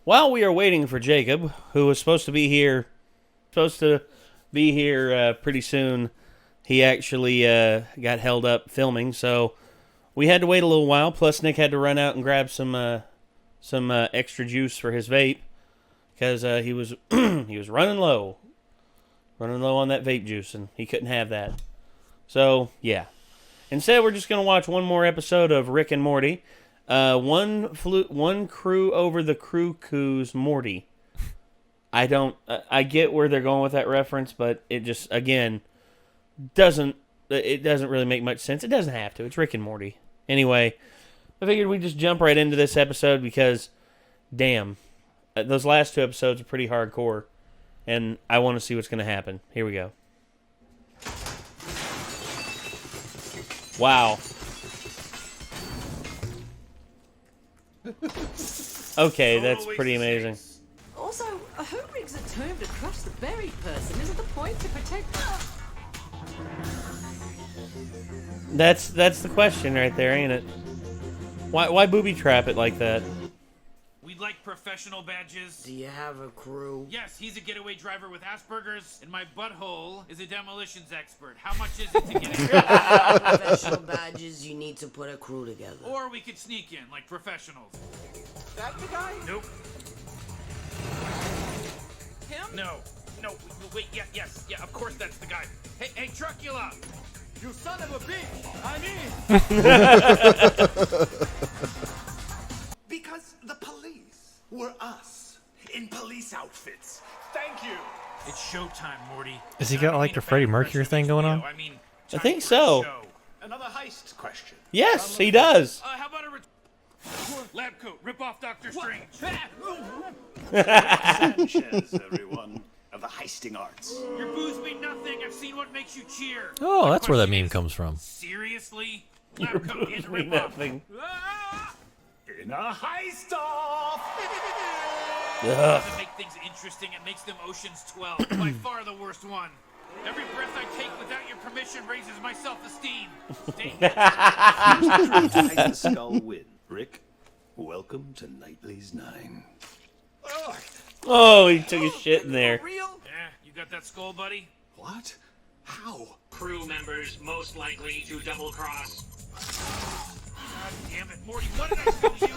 while we are waiting for Jacob, who was supposed to be here pretty soon, he actually got held up filming, so we had to wait a little while. Plus, Nick had to run out and grab some extra juice for his vape because he was he was running low on that vape juice, and he couldn't have that. So yeah, instead we're just gonna watch one more episode of Rick and Morty. One crew over the Cuckoo's Morty. I get where they're going with that reference, but it just doesn't really make much sense. It doesn't have to. It's Rick and Morty. Anyway, I figured we'd just jump right into this episode because, damn, those last two episodes are pretty hardcore, and I want to see what's going to happen. Here we go. Wow. Okay, that's pretty amazing. Also, who rigs a tomb to crush the buried person? Isn't the point to protect... That's the question right there, ain't it? Why booby trap it like that? We'd like professional badges. Do you have a crew? Yes, he's a getaway driver with Asperger's, and my butthole is a demolitions expert. How much is it to get in? Professional badges, you need to put a crew together. Or we could sneak in, like professionals. That the guy? Nope. Him? No. Wait, yeah, of course that's the guy. Hey, Truckula! You son of a bitch! I'm in! Because the police were us in police outfits. Thank you. It's showtime, Morty. Has he got like the Freddie Mercury thing going on? I think so. Another heist question. Yes, he does. How about a lab coat? Rip off Doctor Strange. Sanchez, everyone, of the heisting arts. Your booze mean nothing. I've seen what makes you cheer. Oh, that's where that meme comes from. Seriously? Your Lab coat booze and mean rip off. nothing. In a heist off! Doesn't make things interesting. It makes them Ocean's 12. By far the worst one. Every breath I take without your permission raises my self-esteem. Trying to skull win. Rick, welcome to Nightly's 9. Oh, he took a shit in there. Real? Yeah, you got that skull, buddy? What? How? Crew members most likely to double-cross. God damn it, Morty, what did I tell you?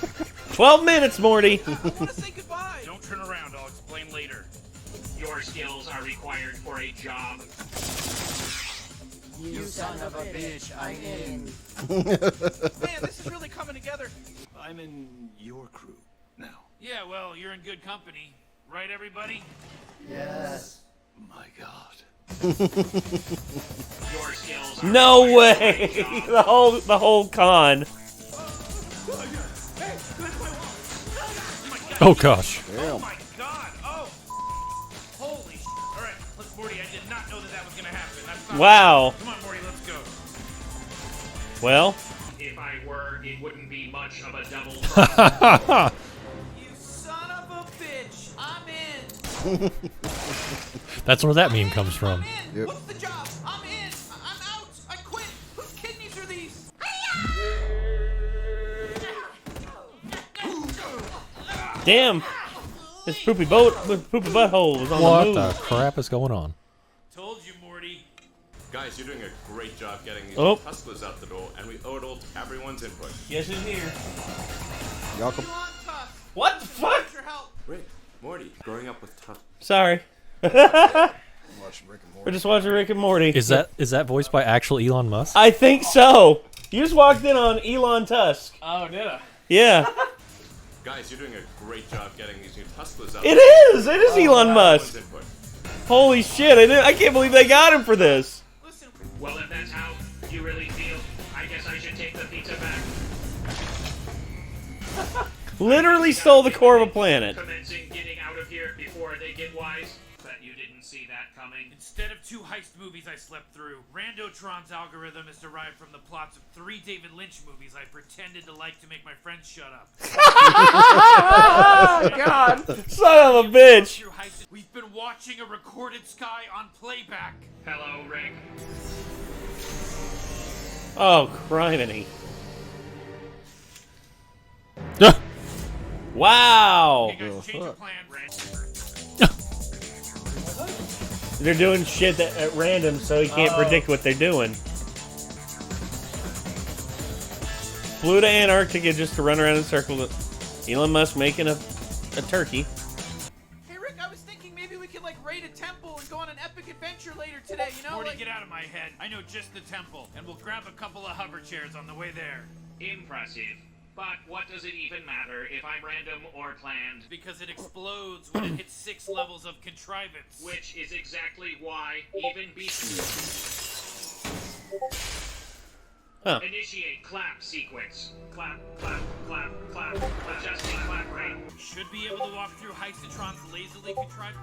12 minutes, Morty. I want to say goodbye. Don't turn around, I'll explain later. Your skills are required for a job. You son of a bitch, I'm in. Man, this is really coming together. I'm in your crew now. Yeah, well, you're in good company. Right, everybody? Yes. My God. Your skills are No required for a way. job. The whole con. Oh gosh. Oh my god! Oh! Holy sh! Alright, look, Morty, I did not know that was gonna happen. That's not Wow. Come on, Morty, let's go. Well, If I were, it wouldn't be much of a double cross. You son of a bitch! I'm in! That's where that meme comes from. I'm in! What's the job? I'm in! I'm out! I quit! Whose kidneys are these? damn. This poopy butthole was on What the the move. crap is going on? Told you, Morty. Guys, you're doing a great job getting these Oh. hustlers out the door, and we owe it all to everyone's input. Yes, it's here. Welcome. You want tough? What the fuck? Your help. Rick, Morty, growing up with tough. Sorry. Watching Rick and We're Morty. just watching Rick and Morty. Is that voiced by actual Elon Musk? I think so. You just walked in on Elon Tusk. Oh, did I? Yeah. Guys, you're doing a great job getting these new hustlers out It the is. It is Elon Musk. Everyone's input. Holy shit. I can't believe they got him for this. Listen, Well, if that's how you really feel, I guess I should take the pizza back. Literally stole the core of a planet. Commencing getting out of here before they get wise. Bet you didn't see that coming. Instead of 2 heist movies I slept through, Randotron's algorithm is derived from the plots of 3 David Lynch movies I pretended to like to make my friends shut up. Oh, God. Son of a bitch. Through heist- We've been watching a recorded Sky on playback. Hello, Rick. Oh, criminy. Wow. Okay, guys, change of fuck? plan. They're doing shit at random, so he can't predict what they're doing. Flew to Antarctica just to run around in circles. Elon Musk making a turkey. Hey, Rick, I was thinking maybe we could, like, raid a temple and go on an epic adventure later today, you know? Morty, get out of my head. I know just the temple, and we'll grab a couple of hover chairs on the way there. Impressive. But what does it even matter if I'm random or planned? Because it explodes when it hits 6 levels of contrivance. Which is exactly why even Initiate clap sequence. Clap, clap, clap, clap. Adjusting clap rate. Should be able to walk through Heistotron's lazily contrived...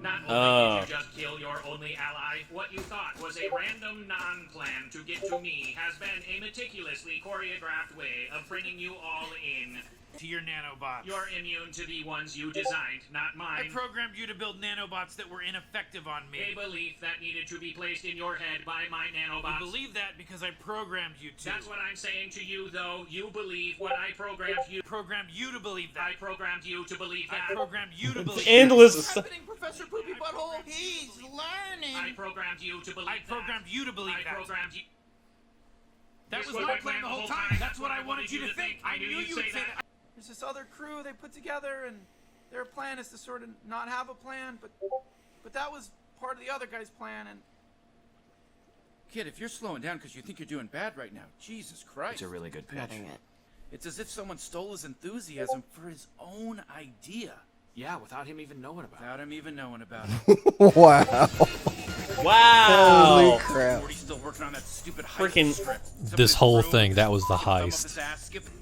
Not only did you just kill your only ally, what you thought was a random non-plan to get to me has been a meticulously choreographed way of bringing you all in. To your nanobots. You're immune to the ones you designed, not mine. I programmed you to build nanobots that were ineffective on me. A belief that needed to be placed in your head by my nanobots. You believe that because I programmed you to. That's what I'm saying to you, though. You believe what I programmed you. Programmed you to believe that. I programmed you to believe that. I programmed you to believe Endless. What's happening, Professor Poopy Butthole? He's learning. I programmed you to believe I programmed you to believe that. I programmed you. That was my plan the whole time. That's what I wanted you to think. I knew you would say that. There's this other crew they put together, and their plan is to sort of not have a plan, but that was part of the other guy's plan, and... Kid, if you're slowing down because you think you're doing bad right now, Jesus Christ. It's a really good pitch. It's as if someone stole his enthusiasm for his own idea. Yeah, without him even knowing about it. Without him even knowing about it. Wow. Wow. Holy crap. Morty's still working on that stupid Freaking- script. This whole thing, that was the heist.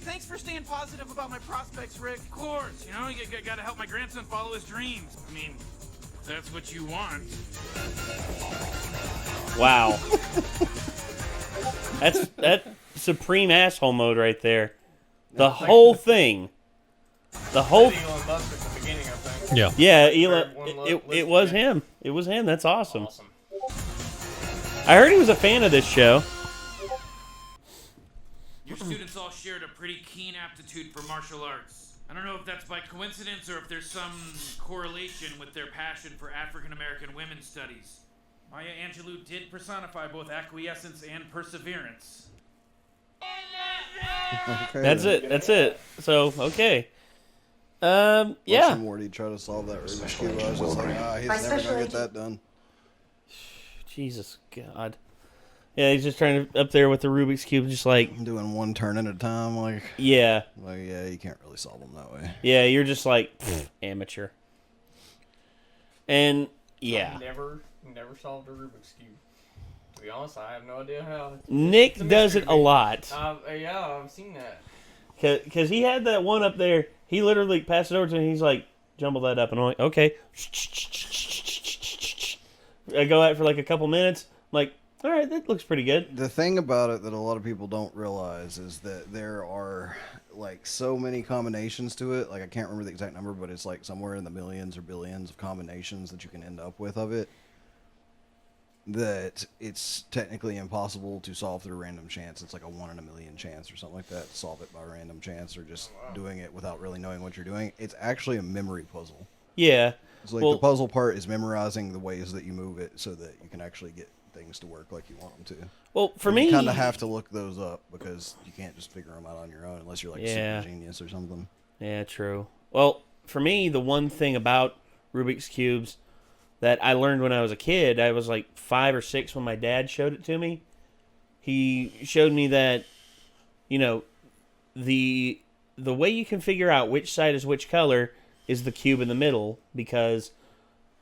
Thanks for staying positive about my prospects, Rick. Of course, you know, you gotta help my grandson follow his dreams. I mean, that's what you want. Wow. That's supreme asshole mode right there. The whole thing. The whole. Elon Musk at the beginning, I think. Yeah. Yeah, Elon. It was him. It was him. That's awesome. I heard he was a fan of this show. Your students all shared a pretty keen aptitude for martial arts. I don't know if that's by coincidence or if there's some correlation with their passion for African American women's studies. Maya Angelou did personify both acquiescence and perseverance. Okay, That's then. it. That's it. So, okay. Yeah. Watching Morty try to solve that Rubik's Cube, I was just like, he's never gonna get that done. Jesus God. Yeah, he's just trying to up there with the Rubik's Cube, just like doing one turn at a time, like yeah, yeah, you can't really solve them that way. Yeah, you're just like amateur. And yeah, I've never solved a Rubik's Cube. To be honest, I have no idea how. Nick does it a lot. Yeah, I've seen that. Cause he had that one up there. He literally passed it over to me. And he's like, jumble that up, and I'm like, okay. I go at it for like a couple minutes. I'm like, all right, that looks pretty good. The thing about it that a lot of people don't realize is that there are like so many combinations to it. Like I can't remember the exact number, but it's like somewhere in the millions or billions of combinations that you can end up with of it. That it's technically impossible to solve through random chance. It's like a 1 in a million chance or something like that to solve it by random chance or just doing it without really knowing what you're doing. It's actually a memory puzzle. Yeah. It's like the puzzle part is memorizing the ways that you move it so that you can actually get things to work like you want them to. Well, for me, me, you kind of have to look those up because you can't just figure them out on your own unless you're like Yeah. a super genius or something. Yeah, true. Well, for me, the one thing about Rubik's Cubes that I learned when I was a kid, I was like 5 or 6 when my dad showed it to me. He showed me that, you know, the way you can figure out which side is which color is the cube in the middle, because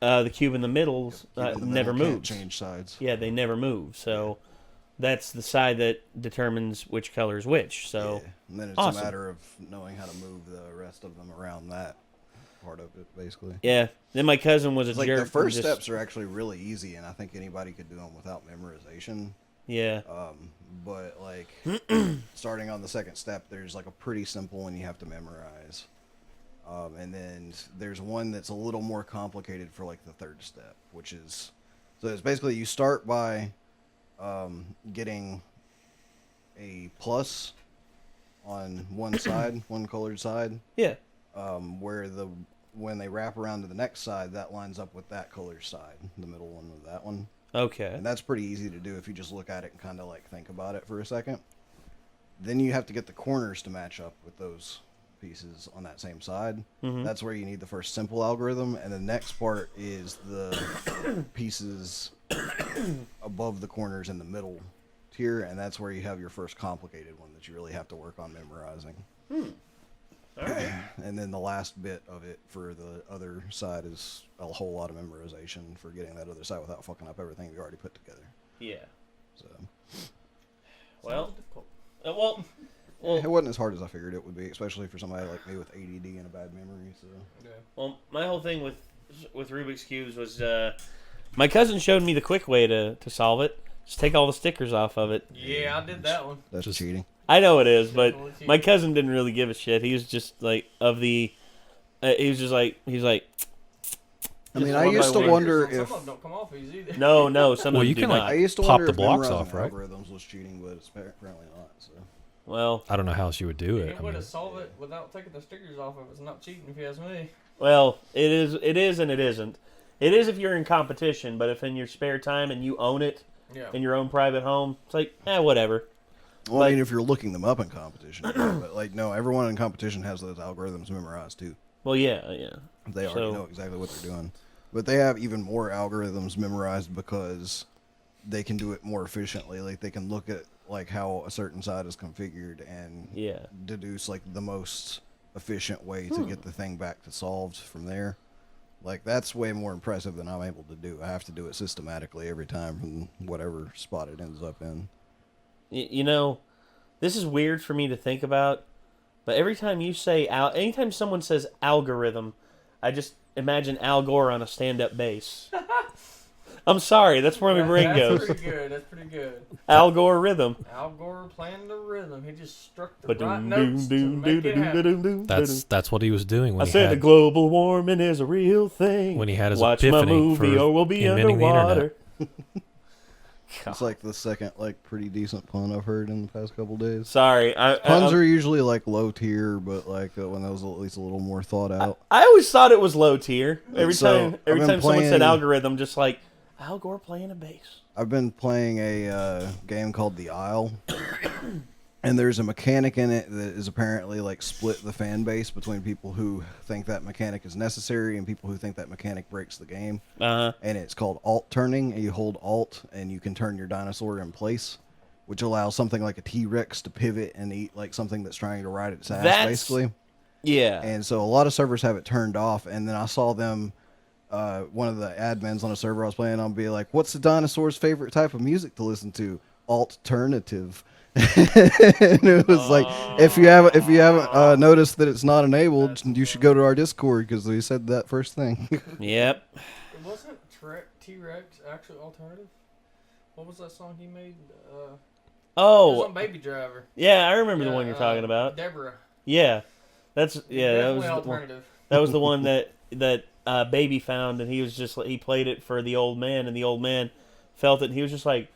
the cube in the middle never moves. Can't change sides. Yeah, they never move. So that's the side that determines which color is which. So Yeah. And then it's awesome. a matter of knowing how to move the rest of them around that part of it, basically. Yeah. Then my cousin was a It's like jerk. the first and just- steps are actually really easy, and I think anybody could do them without memorization. Yeah. But like starting on the second step, there's like a pretty simple one you have to memorize. And then there's one that's a little more complicated for like the third step, which is, so it's basically you start by getting a plus on one side, one colored side. Yeah. When they wrap around to the next side, that lines up with that color side, the middle one with that one. Okay. And that's pretty easy to do if you just look at it and kind of like think about it for a second. Then you have to get the corners to match up with those pieces on that same side. Mm-hmm. That's where you need the first simple algorithm, and the next part is the pieces above the corners in the middle tier, and that's where you have your first complicated one that you really have to work on memorizing. All right. And then the last bit of it for the other side is a whole lot of memorization for getting that other side without fucking up everything you already put together. Yeah. So. Well. It wasn't as hard as I figured it would be, especially for somebody like me with ADD and a bad memory. So. Yeah. Well, my whole thing with Rubik's Cubes was my cousin showed me the quick way to solve it. Just take all the stickers off of it. Yeah, I did that one. That's just cheating. I know it is, but my cousin didn't really give a shit. He was just like he's like. I mean, I used to wonder if some of them don't come off easy either. No, some of them you do can not. like I used to pop wonder the if blocks memorizing off, right? algorithms was cheating, but it's apparently not. So. Well, I don't know how else you would do it. You would have solved it without taking the stickers off. It was not cheating, if you ask me. well, it is, and it isn't. It is if you're in competition, but if in your spare time and you own it in your own private home, it's like, whatever. Well, I mean, if you're looking them up in competition, but like, no, everyone in competition has those algorithms memorized too. Well, yeah. They already know exactly what they're doing, but they have even more algorithms memorized because they can do it more efficiently. Like they can look at like how a certain side is configured and deduce like the most efficient way to get the thing back to solved from there. Like that's way more impressive than I'm able to do. I have to do it systematically every time from whatever spot it ends up in. You know, this is weird for me to think about, but every time you say anytime someone says algorithm, I just imagine Al Gore on a stand-up bass. I'm sorry, that's where my brain goes. That's pretty good. That's pretty good. Al Gore rhythm. Al Gore playing the rhythm. He just struck the right notes to make it happen. That's what he was doing when I said the global warming is a real thing. When he had his Watch epiphany my movie for or we'll be inventing underwater. the It's like the second like pretty decent pun I've heard in the past couple days. Sorry, puns are usually like low tier, but like when that was at least a little more thought out. I always thought it was low tier. Every So, time someone said algorithm, just like Al Gore playing a bass. I've been playing a game called The Isle, and there's a mechanic in it that is apparently like split the fan base between people who think that mechanic is necessary and people who think that mechanic breaks the game. And it's called alt turning. You hold alt and you can turn your dinosaur in place, which allows something like a T-Rex to pivot and eat like something that's trying to ride its ass, basically. Yeah. And so a lot of servers have it turned off, and then I saw them. One of the admins on a server I was playing on be like, "What's the dinosaur's favorite type of music to listen to?" Alternative. And it was like, if you haven't noticed that it's not enabled, you should go to our Discord because we said that first thing. Yep. It wasn't T-Rex actually alternative. What was that song he made? It was on Baby Driver. Yeah, I remember the one you're talking about. Deborah. Yeah, that was alternative. That was the one that Baby found, and he played it for the old man, and the old man felt it, and he was just like,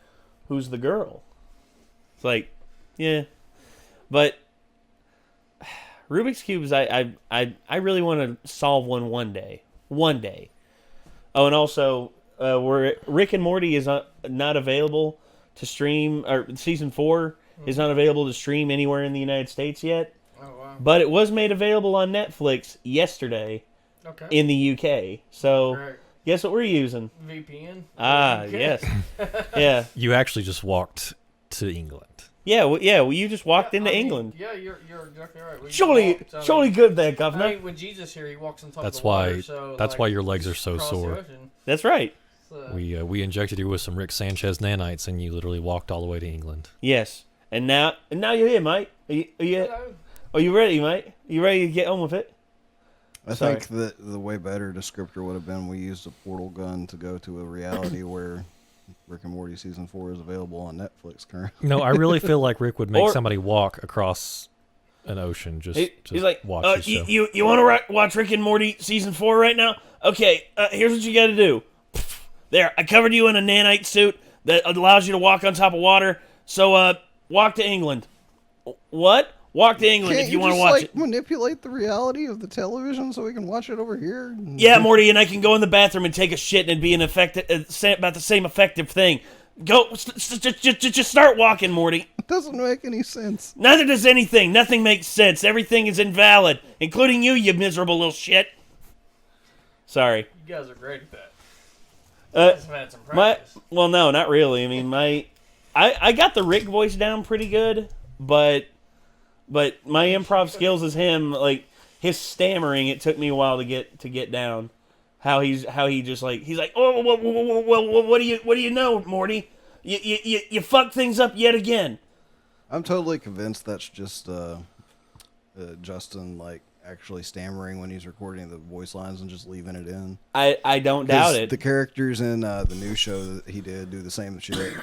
"Who's the girl?" It's like, yeah, but Rubik's Cubes, I really want to solve one day. Oh, and also, Rick and Morty is not available to stream, or season 4 is not available to stream anywhere in the United States yet. Oh wow! But it was made available on Netflix yesterday. Okay. In the UK. So, guess what we're using? VPN. Yes. Yeah. You actually just walked to England. Yeah, well, you just walked into England. Yeah, you're exactly right. Surely good there, Governor. I mean, with Jesus here, he walks on top That's of the water. So, that's why your legs are so sore. That's right. So. We injected you with some Rick Sanchez nanites, and you literally walked all the way to England. Yes. And now you're here, mate. Are you ready, mate? Are you ready to get on with it? I think that the way better descriptor would have been we used a portal gun to go to a reality where Rick and Morty season 4 is available on Netflix currently. No, I really feel like Rick would make somebody walk across an ocean just to he's like, watch the show. You want to watch Rick and Morty season 4 right now? Okay, here's what you got to do. There, I covered you in a nanite suit that allows you to walk on top of water. So, walk to England. What? Walk to England if you want to watch it. Manipulate the reality of the television so we can watch it over here. Yeah, Morty, and I can go in the bathroom and take a shit and it'd be about the same effective thing. Go, just start walking, Morty. It doesn't make any sense. Neither does anything. Nothing makes sense. Everything is invalid, including you, you miserable little shit. Sorry. You guys are great at that. I've had some practice. Well, no, not really. I mean, I got the Rick voice down pretty good, but my improv skills is him. Like his stammering, it took me a while to get down. How he just like he's like, oh, what do you know, Morty? You fuck things up yet again. I'm totally convinced that's just Justin like actually stammering when he's recording the voice lines and just leaving it in. I don't doubt it. The characters in the new show that he did do the same shit.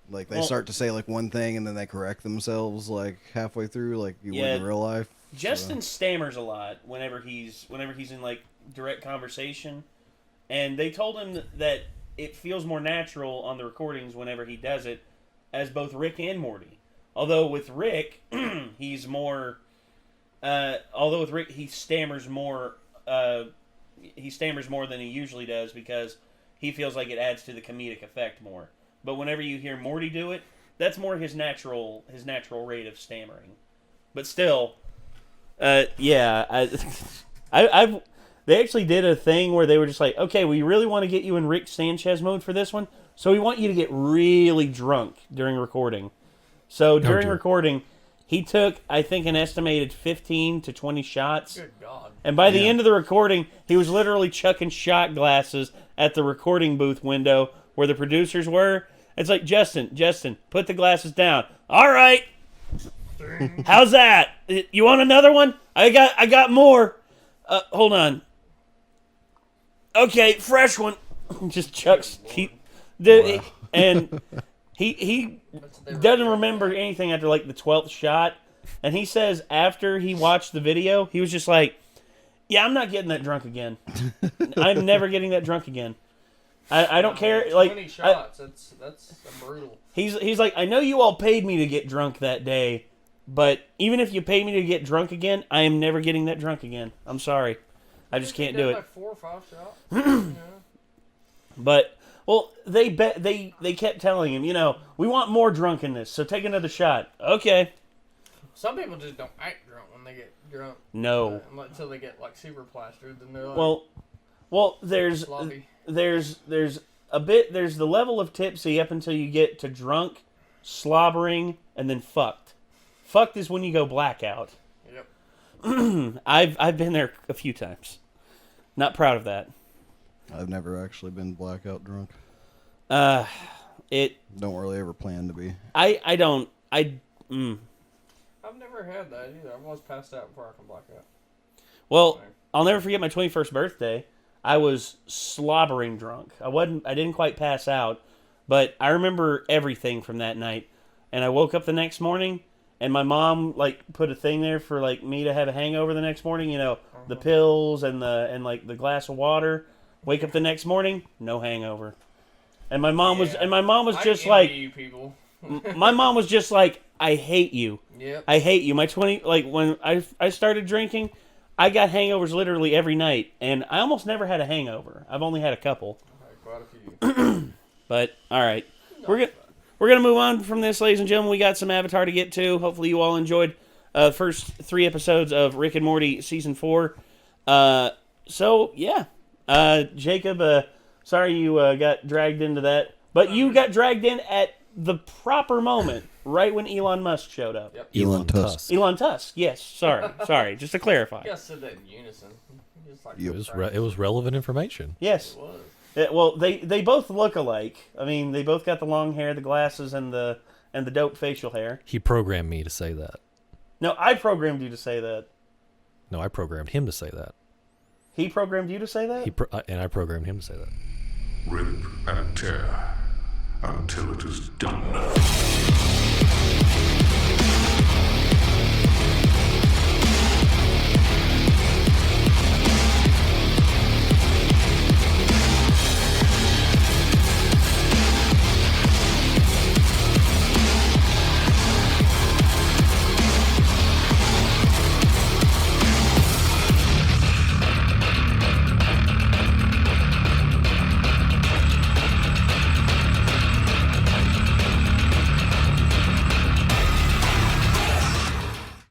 Like they start to say like one thing and then they correct themselves like halfway through, like you would in real life. Justin stammers a lot whenever he's in like direct conversation, and they told him that it feels more natural on the recordings whenever he does it as both Rick and Morty. Although with Rick, he's more. Although with Rick, he stammers more. He stammers more than he usually does because he feels like it adds to the comedic effect more. But whenever you hear Morty do it, that's more his natural rate of stammering. But still, yeah, they actually did a thing where they were just like, okay, we really want to get you in Rick Sanchez mode for this one, so we want you to get really drunk during recording. So during recording, he took, I think, an estimated 15 to 20 shots. Good God. And by the end of the recording, he was literally chucking shot glasses at the recording booth window where the producers were. It's like, Justin, put the glasses down. All right. How's that? You want another one? I got more. Hold on. Okay, fresh one. Just chucks. And he doesn't remember anything after like the 12th shot. And he says after he watched the video, he was just like, yeah, I'm not getting that drunk again. I'm never getting that drunk again. I don't care. Like 20 shots. That's brutal. He's like, I know you all paid me to get drunk that day, but even if you pay me to get drunk again, I am never getting that drunk again. I'm sorry. I just can't do it. Like 4 or 5 shots. But well, they kept telling him, we want more drunkenness, so take another shot. Okay. Some people just don't act drunk when they get drunk. No. Until they get like super plastered, then they're like. Well, there's the level of tipsy up until you get to drunk, slobbering, and then fucked. Fucked is when you go blackout. Yep. I've been there a few times. Not proud of that. I've never actually been blackout drunk. Don't really ever plan to be. I don't. I've never had that either. I've always passed out before I can black out. Well, I'll never forget my 21st birthday. I was slobbering drunk. I didn't quite pass out, but I remember everything from that night. And I woke up the next morning, and my mom put a thing there for me to have a hangover the next morning. The pills and the glass of water. Wake up the next morning, no hangover. And my mom was just like, you people. my mom was just like, I hate you. Yep. I hate you. When I started drinking, I got hangovers literally every night, and I almost never had a hangover. I've only had a couple. Quite a few. But all right, we're gonna move on from this, ladies and gentlemen. We got some Avatar to get to. Hopefully, you all enjoyed the first 3 episodes of Rick and Morty season 4. So yeah, Jacob. Sorry you got dragged into that, but you got dragged in at the proper moment, right when Elon Musk showed up. Yep. Elon Tusk. Elon Tusk. Yes. Sorry. Just to clarify. You guys said that in unison. It was relevant information. Yes. It was. Well, they both look alike. I mean, they both got the long hair, the glasses, and the dope facial hair. He programmed me to say that. No, I programmed you to say that. No, I programmed him to say that. He programmed you to say that? And I programmed him to say that. Rip and tear until it is done.